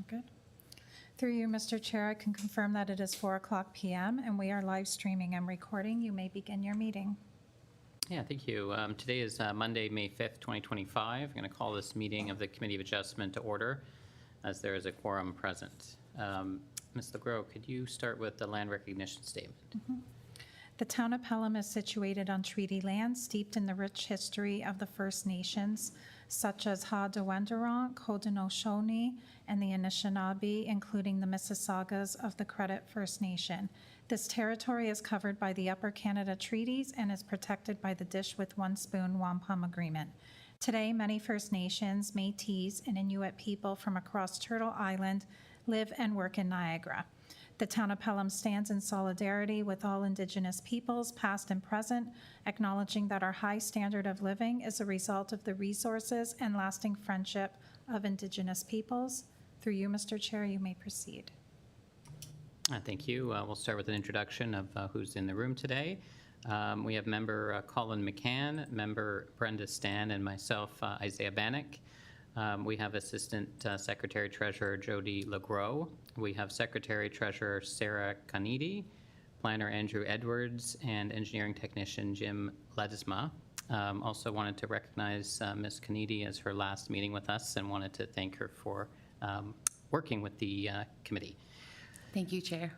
Good. Through you, Mr. Chair, I can confirm that it is 4:00 p.m. and we are live streaming and recording. You may begin your meeting. Yeah, thank you. Today is Monday, May 5th, 2025. I'm going to call this meeting of the Committee of Adjustment to order as there is a quorum present. Ms. LeGros, could you start with the land recognition statement? The town of Pelham is situated on treaty land steeped in the rich history of the First Nations, such as Ha-de-Wendouront, Haudenosaunee, and the Anishinaabe, including the Mississaugas of the Credit First Nation. This territory is covered by the Upper Canada Treaties and is protected by the Dish with One Spoon Wampum Agreement. Today, many First Nations, Métis, and Inuit people from across Turtle Island live and work in Niagara. The town of Pelham stands in solidarity with all Indigenous peoples, past and present, acknowledging that our high standard of living is a result of the resources and lasting friendship of Indigenous peoples. Through you, Mr. Chair, you may proceed. Thank you. We'll start with an introduction of who's in the room today. We have member Colin McCann, member Brenda Stan, and myself, Isaiah Bannock. We have Assistant Secretary Treasurer Jody LeGros. We have Secretary Treasurer Sarah Canidi, Planner Andrew Edwards, and Engineering Technician Jim Ledesma. Also wanted to recognize Ms. Canidi as her last meeting with us and wanted to thank her for working with the committee. Thank you, Chair.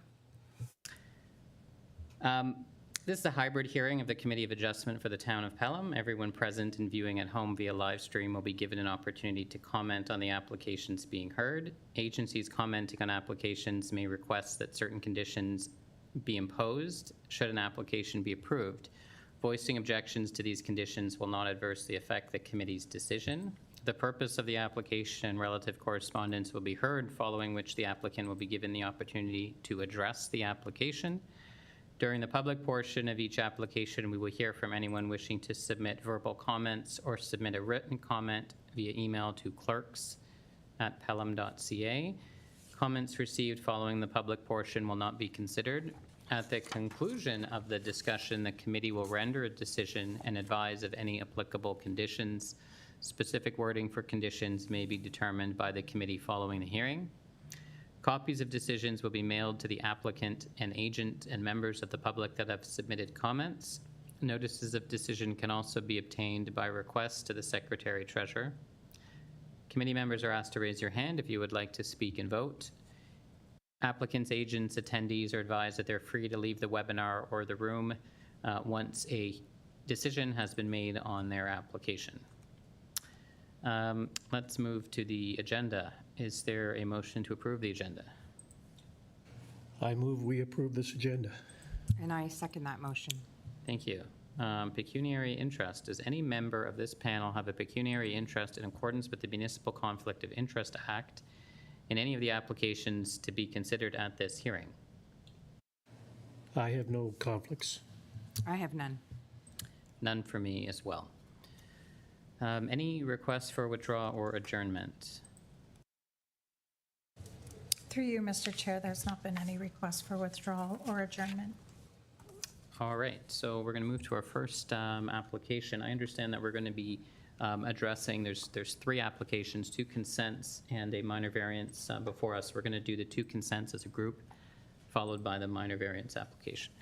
This is a hybrid hearing of the Committee of Adjustment for the Town of Pelham. Everyone present and viewing at home via live stream will be given an opportunity to comment on the applications being heard. Agencies commenting on applications may request that certain conditions be imposed should an application be approved. Voicing objections to these conditions will not adversely affect the committee's decision. The purpose of the application and relative correspondence will be heard, following which the applicant will be given the opportunity to address the application. During the public portion of each application, we will hear from anyone wishing to submit verbal comments or submit a written comment via email to clerks@pelham.ca. Comments received following the public portion will not be considered. At the conclusion of the discussion, the committee will render a decision and advise of any applicable conditions. Specific wording for conditions may be determined by the committee following the hearing. Copies of decisions will be mailed to the applicant and agent and members of the public that have submitted comments. Notices of decision can also be obtained by request to the Secretary Treasurer. Committee members are asked to raise your hand if you would like to speak and vote. Applicants, agents, attendees are advised that they're free to leave the webinar or the room once a decision has been made on their application. Let's move to the agenda. Is there a motion to approve the agenda? I move we approve this agenda. And I second that motion. Thank you. Pecuniary interest. Does any member of this panel have a pecuniary interest in accordance with the Municipal Conflict of Interest Act in any of the applications to be considered at this hearing? I have no conflicts. I have none. None for me as well. Any requests for withdrawal or adjournment? Through you, Mr. Chair, there's not been any requests for withdrawal or adjournment. All right, so we're going to move to our first application. I understand that we're going to be addressing, there's 3 applications, 2 consents and a minor variance before us. We're going to do the 2 consents as a group, followed by the minor variance application.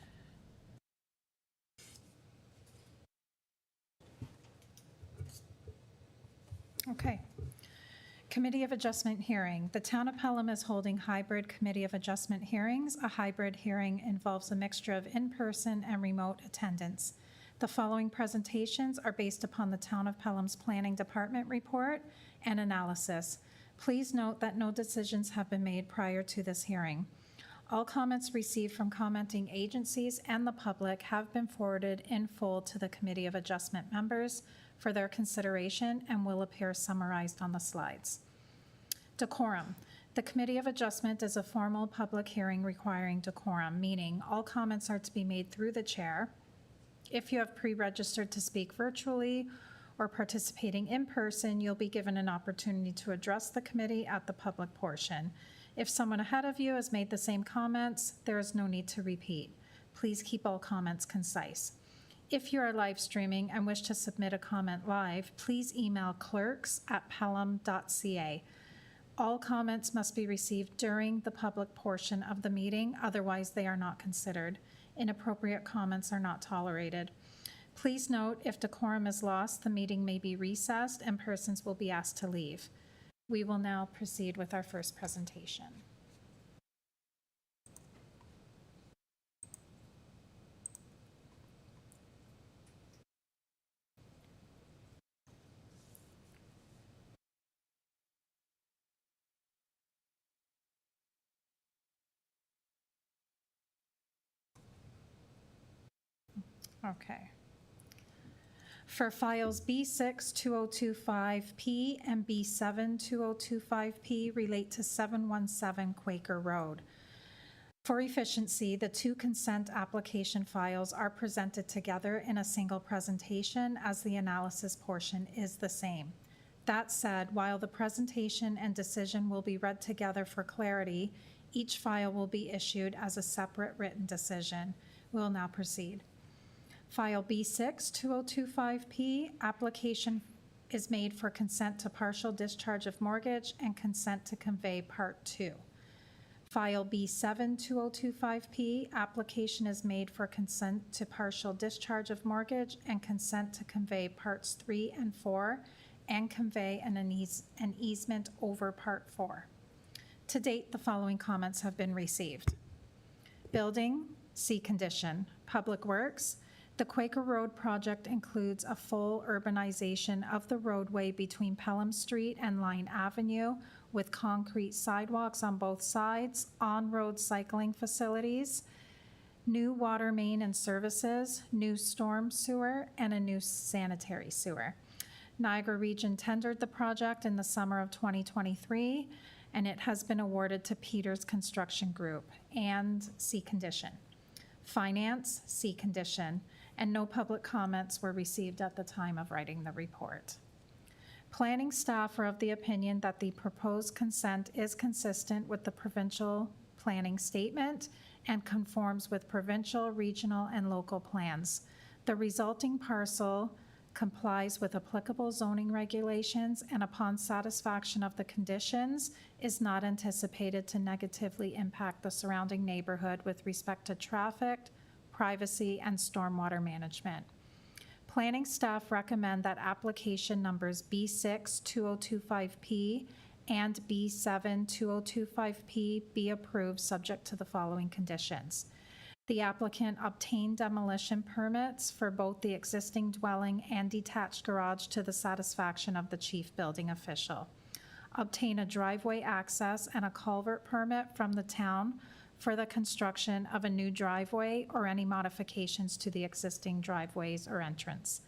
Okay. Committee of Adjustment hearing. The Town of Pelham is holding hybrid Committee of Adjustment hearings. A hybrid hearing involves a mixture of in-person and remote attendance. The following presentations are based upon the Town of Pelham's Planning Department report and analysis. Please note that no decisions have been made prior to this hearing. All comments received from commenting agencies and the public have been forwarded in full to the Committee of Adjustment members for their consideration and will appear summarized on the slides. Decorum. The Committee of Adjustment is a formal public hearing requiring decorum, meaning all comments are to be made through the chair. If you have pre-registered to speak virtually or participating in person, you'll be given an opportunity to address the committee at the public portion. If someone ahead of you has made the same comments, there is no need to repeat. Please keep all comments concise. If you are live streaming and wish to submit a comment live, please email clerks@pelham.ca. All comments must be received during the public portion of the meeting, otherwise they are not considered. Inappropriate comments are not tolerated. Please note, if decorum is lost, the meeting may be recessed and persons will be asked to leave. We will now proceed with our first presentation. Okay. For files B6 2025P and B7 2025P relate to 717 Quaker Road. For efficiency, the two consent application files are presented together in a single presentation as the analysis portion is the same. That said, while the presentation and decision will be read together for clarity, each file will be issued as a separate written decision. We will now proceed. File B6 2025P, application is made for consent to partial discharge of mortgage and consent to convey Part 2. File B7 2025P, application is made for consent to partial discharge of mortgage and consent to convey Parts 3 and 4 and convey an easement over Part 4. To date, the following comments have been received. Building, C condition. Public Works, the Quaker Road project includes a full urbanization of the roadway between Pelham Street and Line Avenue with concrete sidewalks on both sides, on-road cycling facilities, new water main and services, new storm sewer, and a new sanitary sewer. Niagara Region tendered the project in the summer of 2023, and it has been awarded to Peters Construction Group, and C condition. Finance, C condition, and no public comments were received at the time of writing the report. Planning staff are of the opinion that the proposed consent is consistent with the provincial planning statement and conforms with provincial, regional, and local plans. The resulting parcel complies with applicable zoning regulations, and upon satisfaction of the conditions, is not anticipated to negatively impact the surrounding neighborhood with respect to traffic, privacy, and stormwater management. Planning staff recommend that application numbers B6 2025P and B7 2025P be approved subject to the following conditions. The applicant obtain demolition permits for both the existing dwelling and detached garage to the satisfaction of the chief building official. Obtain a driveway access and a culvert permit from the town for the construction of a new driveway or any modifications to the existing driveways or entrance.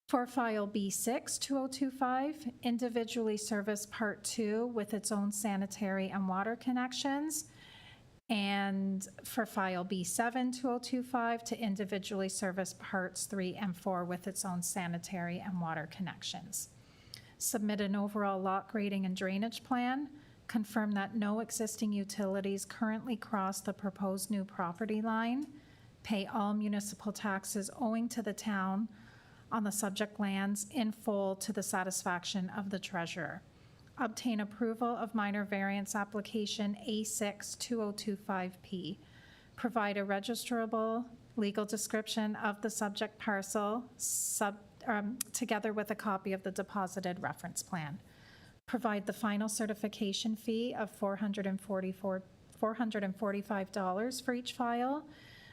For file B6 2025, individually service Part 2 with its own sanitary and water connections, and for file B7 2025 to individually service Parts 3 and 4 with its own sanitary and water connections. Submit an overall lot grading and drainage plan. Confirm that no existing utilities currently cross the proposed new property line. Pay all municipal taxes owing to the town on the subject lands in full to the satisfaction of the treasurer. Obtain approval of minor variance application A6 2025P. Provide a registrable legal description of the subject parcel together with a copy of the deposited reference plan. Provide the final certification fee of $445 for each file.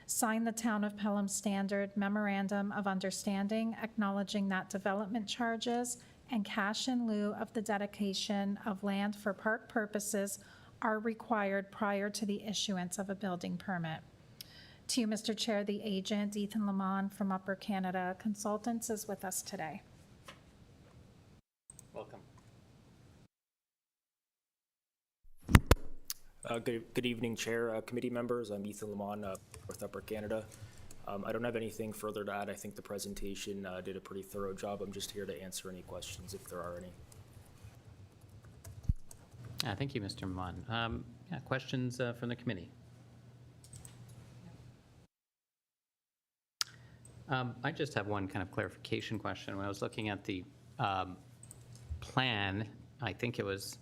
Sign the Town of Pelham Standard Memorandum of Understanding acknowledging that development charges and cash in lieu of the dedication of land for park purposes are required prior to the issuance of a building permit. To you, Mr. Chair, the agent, Ethan Lamont from Upper Canada Consultants, is with us today. Welcome. Good evening, Chair, committee members. I'm Ethan Lamont with Upper Canada. I don't have anything further to add. I think the presentation did a pretty thorough job. I'm just here to answer any questions if there are any. Thank you, Mr. Mon. Questions from the committee? I just have one kind of clarification question. When I was looking at the plan, I think it was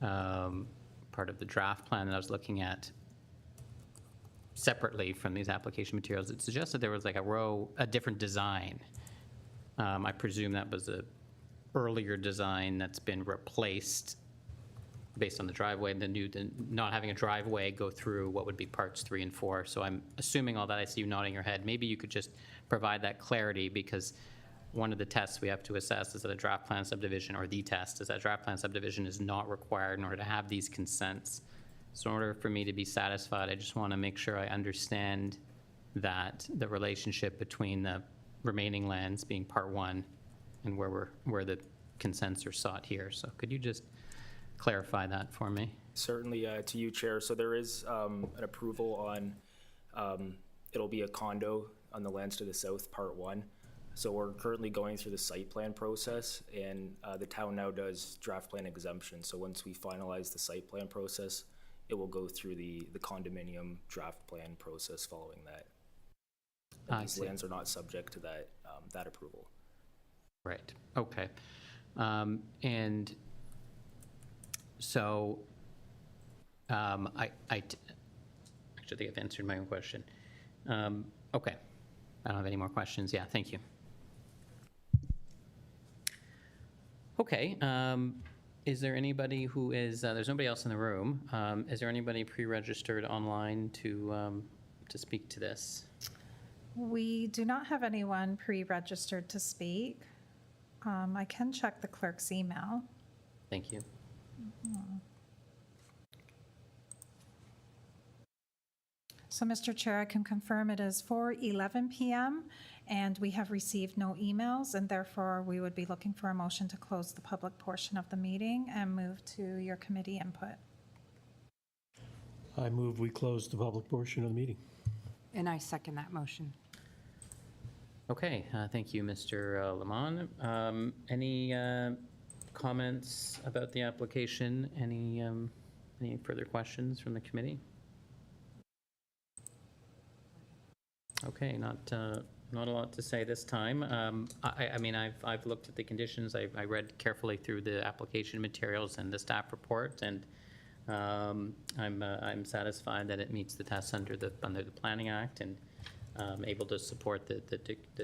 part of the draft plan that I was looking at separately from these application materials, it suggested there was like a different design. I presume that was a earlier design that's been replaced based on the driveway, not having a driveway go through what would be parts 3 and 4. So I'm assuming all that. I see you nodding your head. Maybe you could just provide that clarity, because one of the tests we have to assess is that a draft plan subdivision, or the test is that draft plan subdivision is not required in order to have these consents. So in order for me to be satisfied, I just want to make sure I understand that the relationship between the remaining lands being part 1 and where the consents are sought here. So could you just clarify that for me? Certainly, to you, Chair. So there is an approval on, it'll be a condo on the lands to the south, part 1. So we're currently going through the site plan process, and the town now does draft plan exemption. So once we finalize the site plan process, it will go through the condominium draft plan process following that. And these lands are not subject to that approval. Right, okay. And so I actually think I've answered my own question. Okay, I don't have any more questions. Yeah, thank you. Okay, is there anybody who is, there's nobody else in the room. Is there anybody pre-registered online to speak to this? We do not have anyone pre-registered to speak. I can check the clerk's email. Thank you. So, Mr. Chair, I can confirm it is 4:11 p.m. and we have received no emails, and therefore we would be looking for a motion to close the public portion of the meeting and move to your committee input. I move we close the public portion of the meeting. And I second that motion. Okay, thank you, Mr. Lamont. Any comments about the application? Any further questions from the committee? Okay, not a lot to say this time. I mean, I've looked at the conditions. I read carefully through the application materials and the staff report, and I'm satisfied that it meets the tests under the Planning Act, and able to support the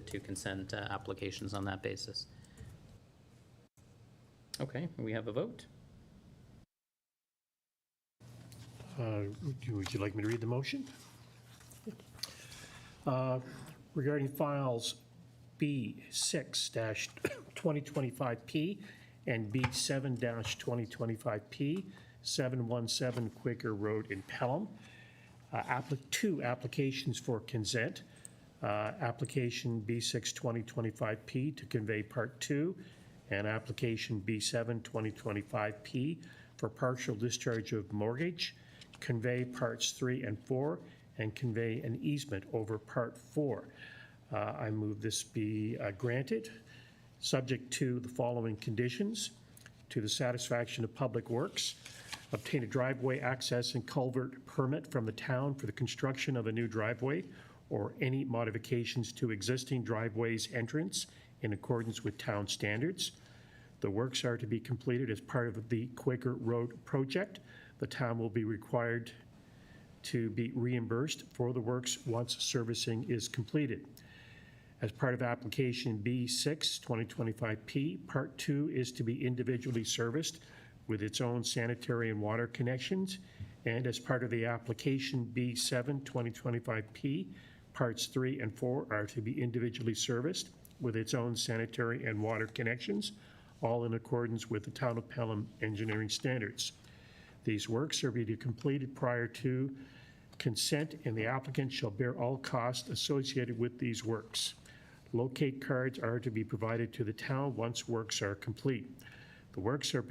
two consent applications on that basis. Okay, we have a vote. Would you like me to read the motion? Regarding files B6-2025P and B7-2025P, 717 Quaker Road in Pelham. Two applications for consent. Application B6-2025P to convey Part 2, and application B7-2025P for partial discharge of mortgage, convey Parts 3 and 4, and convey an easement over Part 4. I move this be granted, subject to the following conditions: to the satisfaction of Public Works, obtain a driveway access and culvert permit from the town for the construction of a new driveway or any modifications to existing driveways entrance in accordance with town standards. The works are to be completed as part of the Quaker Road project. The town will be required to be reimbursed for the works once servicing is completed. As part of application B6-2025P, Part 2 is to be individually serviced with its own sanitary and water connections, and as part of the application B7-2025P, Parts 3 and 4 are to be individually serviced with its own sanitary and water connections, all in accordance with the Town of Pelham engineering standards. These works are to be completed prior to consent, and the applicant shall bear all costs associated with these works. Locate cards are to be provided to the town once works are complete. The works are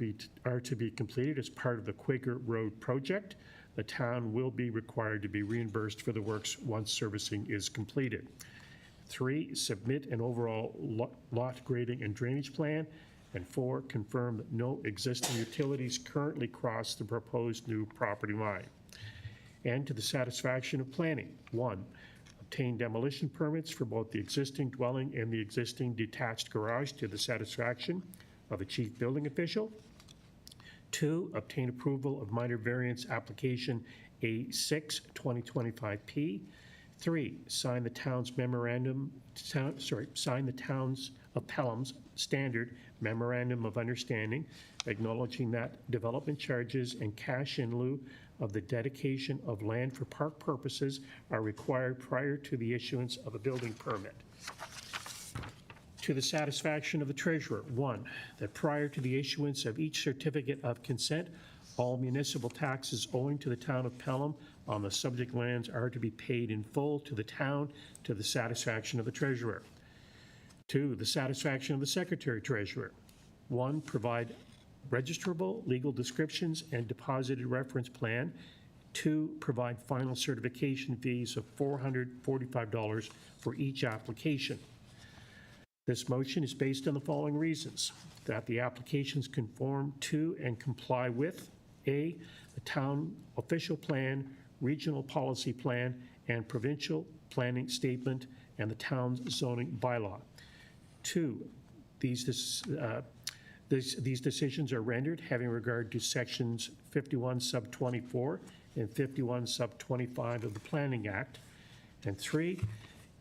to be completed as part of the Quaker Road project. The town will be required to be reimbursed for the works once servicing is completed. 3, submit an overall lot grading and drainage plan. And 4, confirm that no existing utilities currently cross the proposed new property line. And to the satisfaction of planning: 1, obtain demolition permits for both the existing dwelling and the existing detached garage to the satisfaction of the chief building official. 2, obtain approval of minor variance application A6 2025P. 3, sign the town's sign the town's of Pelham's standard memorandum of understanding, acknowledging that development charges and cash in lieu of the dedication of land for park purposes are required prior to the issuance of a building permit. To the satisfaction of the treasurer, 1, that prior to the issuance of each certificate of consent, all municipal taxes owing to the town of Pelham on the subject lands are to be paid in full to the town to the satisfaction of the treasurer. 2, the satisfaction of the secretary treasurer. 1, provide registrable legal descriptions and deposited reference plan. 2, provide final certification fees of $445 for each application. This motion is based on the following reasons: that the applications conform to and comply with A, the town official plan, regional policy plan, and provincial planning statement, and the town's zoning bylaw. 2, these decisions are rendered having regard to sections 51 sub 24 and 51 sub 25 of the Planning Act. And 3,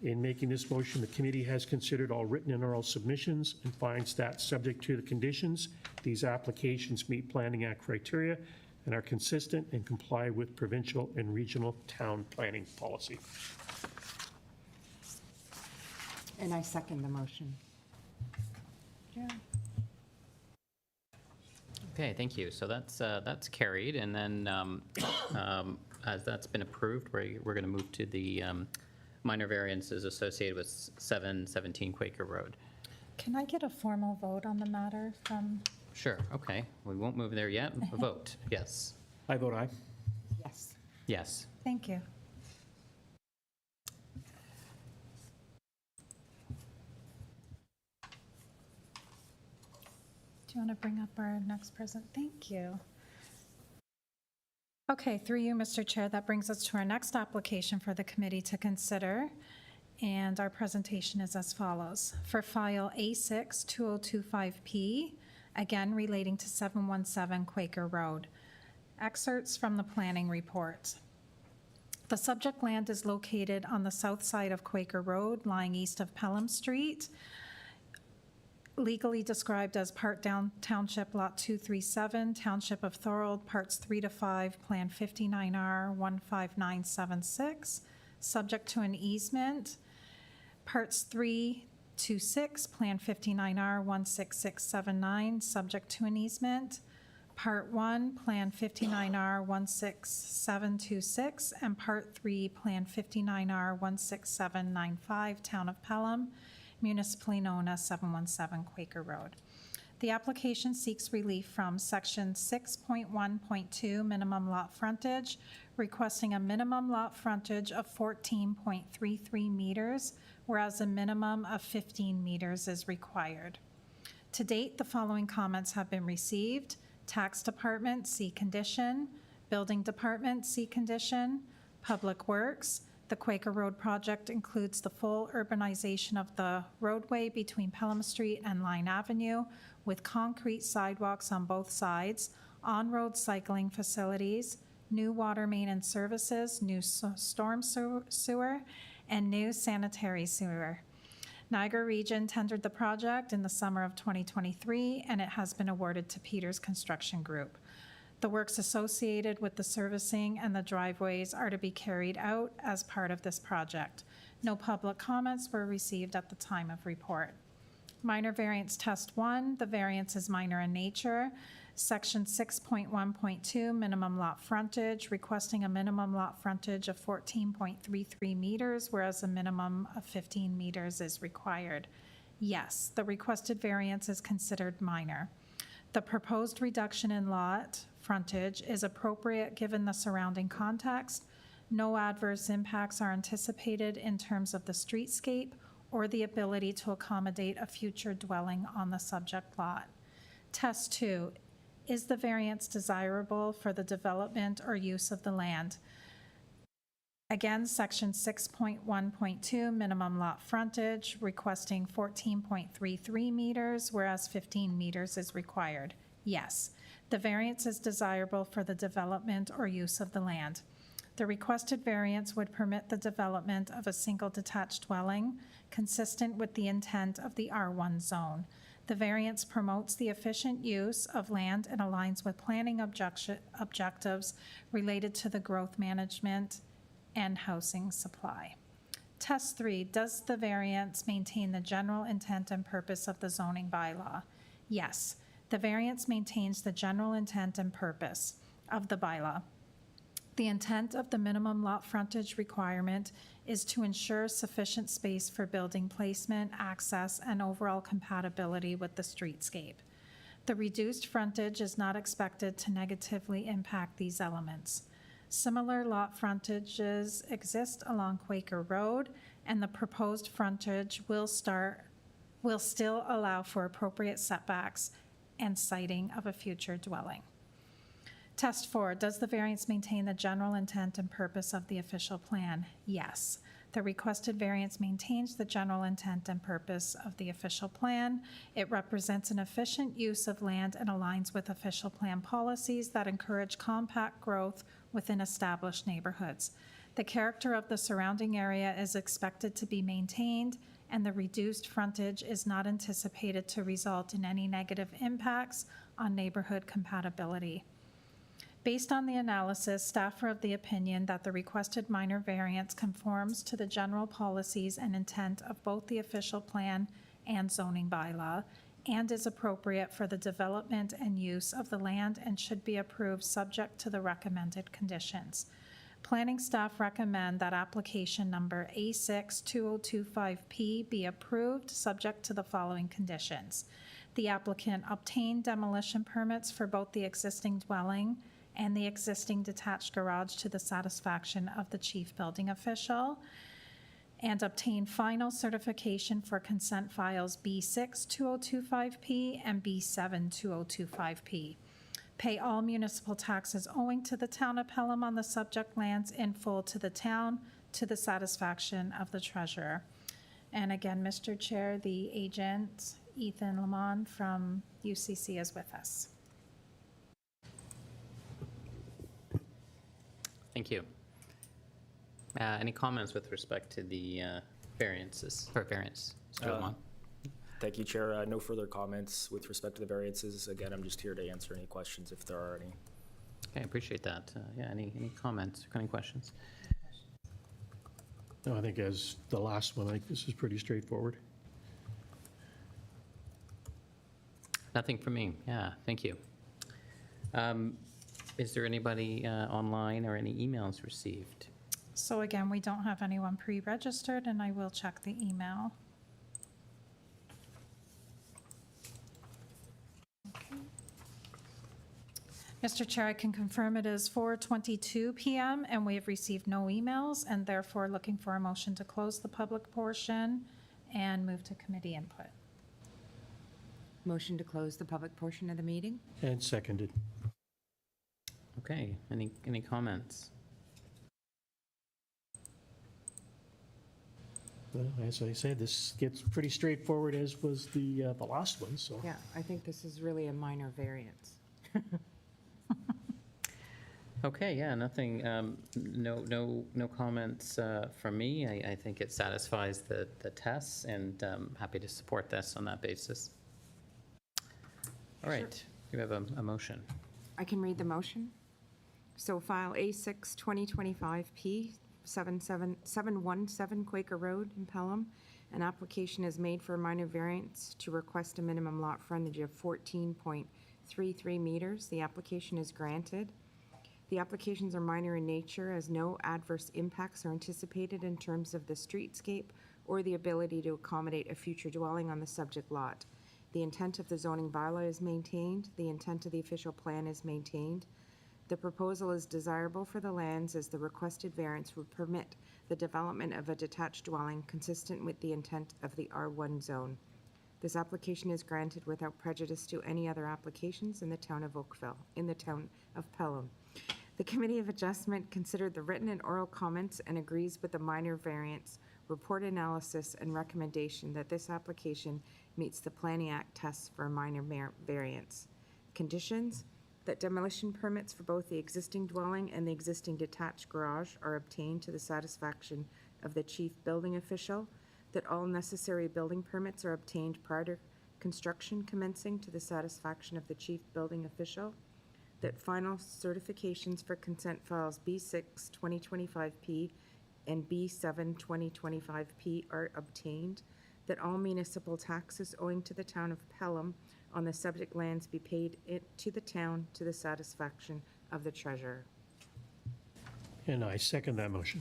in making this motion, the committee has considered all written and oral submissions and finds that, subject to the conditions, these applications meet Planning Act criteria and are consistent and comply with provincial and regional town planning policy. And I second the motion. Okay, thank you. So that's carried, and then as that's been approved, we're going to move to the minor variances associated with 717 Quaker Road. Can I get a formal vote on the matter from, Sure, okay. We won't move there yet. A vote, yes. I vote aye. Yes. Yes. thank you. Do you want to bring up our next present? Thank you. Okay, through you, Mr. Chair, that brings us to our next application for the committee to consider. And our presentation is as follows. For file A6 2025P, again relating to 717 Quaker Road. Excerpts from the planning report. The subject land is located on the south side of Quaker Road, lying east of Pelham Street, legally described as Part Down Township Lot 237, Township of Thorold, Parts 3 to 5, Plan 59R 15976, subject to an easement. Parts 3 to 6, Plan 59R 16679, subject to an easement. Part 1, Plan 59R 16726, and Part 3, Plan 59R 16795, Town of Pelham, municipally known as 717 Quaker Road. The application seeks relief from Section 6.1.2 minimum lot frontage, requesting a minimum lot frontage of 14.33 meters, whereas a minimum of 15 meters is required. To date, the following comments have been received. Tax Department, C condition. Building Department, C condition. Public Works, the Quaker Road project includes the full urbanization of the roadway between Pelham Street and Line Avenue with concrete sidewalks on both sides, on-road cycling facilities, new water main and services, new storm sewer, and new sanitary sewer. Niagara Region tendered the project in the summer of 2023, and it has been awarded to Peters Construction Group. The works associated with the servicing and the driveways are to be carried out as part of this project. No public comments were received at the time of report. Minor variance test 1, the variance is minor in nature. Section 6.1.2, minimum lot frontage, requesting a minimum lot frontage of 14.33 meters, whereas a minimum of 15 meters is required. Yes, the requested variance is considered minor. The proposed reduction in lot frontage is appropriate given the surrounding context. No adverse impacts are anticipated in terms of the streetscape or the ability to accommodate a future dwelling on the subject lot. Test 2, is the variance desirable for the development or use of the land? Again, section 6.1.2, minimum lot frontage, requesting 14.33 meters, whereas 15 meters is required. Yes, The variance is desirable for the development or use of the land. The requested variance would permit the development of a single detached dwelling consistent with the intent of the R1 zone. The variance promotes the efficient use of land and aligns with planning objectives related to the growth management and housing supply. Test 3, does the variance maintain the general intent and purpose of the zoning bylaw? Yes, the variance maintains the general intent and purpose of the bylaw. The intent of the minimum lot frontage requirement is to ensure sufficient space for building placement, access, and overall compatibility with the streetscape. The reduced frontage is not expected to negatively impact these elements. Similar lot frontages exist along Quaker Road, and the proposed frontage will still allow for appropriate setbacks and siting of a future dwelling. Test 4, does the variance maintain the general intent and purpose of the official plan? Yes. The requested variance maintains the general intent and purpose of the official plan. It represents an efficient use of land and aligns with official plan policies that encourage compact growth within established neighborhoods. The character of the surrounding area is expected to be maintained, and the reduced frontage is not anticipated to result in any negative impacts on neighborhood compatibility. Based on the analysis, staff are of the opinion that the requested minor variance conforms to the general policies and intent of both the official plan and zoning bylaw, and is appropriate for the development and use of the land and should be approved subject to the recommended conditions. Planning staff recommend that application number A6-2025P be approved subject to the following conditions. The applicant obtain demolition permits for both the existing dwelling and the existing detached garage to the satisfaction of the chief building official, and obtain final certification for consent files B6-2025P and B7-2025P. Pay all municipal taxes owing to the town of Pelham on the subject lands in full to the town to the satisfaction of the treasurer. And again, Mr. Chair, the agent, Ethan Lamont from UCC, is with us. Thank you. Any comments with respect to the variances, or variance, Mr. Lamont? Thank you, Chair. No further comments with respect to the variances. Again, I'm just here to answer any questions if there are any. Okay, I appreciate that. Yeah, any comments or any questions? No, I think as the last one, I think this is pretty straightforward. Nothing from me. Yeah, thank you. Is there anybody online or any emails received? So again, we don't have anyone pre-registered, and I will check the email. Okay. Mr. Chair, I can confirm it is 4:22 p.m. and we have received no emails, and therefore looking for a motion to close the public portion and move to committee input. Motion to close the public portion of the meeting? And seconded. Okay, any comments? Well, as I said, this gets pretty straightforward, as was the last one, so. Yeah, I think this is really a minor variance. Okay, yeah, nothing, no comments from me. I think it satisfies the tests, and happy to support this on that basis. All right, you have a motion. I can read the motion. So file A6-2025P, 717 Quaker Road in Pelham. An application is made for a minor variance to request a minimum lot frontage of 14.33 meters. The application is granted. The applications are minor in nature, as no adverse impacts are anticipated in terms of the streetscape or the ability to accommodate a future dwelling on the subject lot. The intent of the zoning bylaw is maintained. The intent of the official plan is maintained. The proposal is desirable for the lands, as the requested variance would permit the development of a detached dwelling consistent with the intent of the R1 zone. This application is granted without prejudice to any other applications in the town of Pelham. The Committee of Adjustment considered the written and oral comments and agrees with the minor variance, report analysis, and recommendation that this application meets the Planning Act tests for a minor variance. Conditions: that demolition permits for both the existing dwelling and the existing detached garage are obtained to the satisfaction of the chief building official, that all necessary building permits are obtained prior to construction commencing to the satisfaction of the chief building official, that final certifications for consent files B6 2025P and B7 2025P are obtained, that all municipal taxes owing to the town of Pelham on the subject lands be paid to the town to the satisfaction of the treasurer. And I second that motion.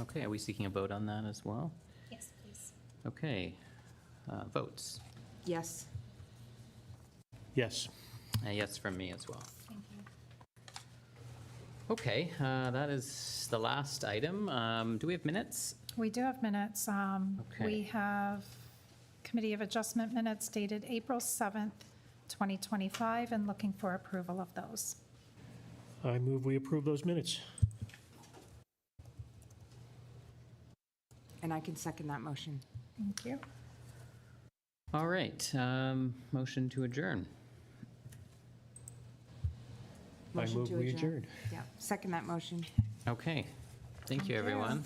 Okay, are we seeking a vote on that as well? Yes, please. Okay, votes. Yes. Yes. A yes from me as well. Thank you. Okay, that is the last item. Do we have minutes? We do have minutes. Okay. We have Committee of Adjustment minutes dated April 7th, 2025, and looking for approval of those. I move we approve those minutes. And I can second that motion. Thank you. All right, motion to adjourn. Motion move to we adjourn. Yeah, second that motion. Okay, thank you, Thank you. everyone.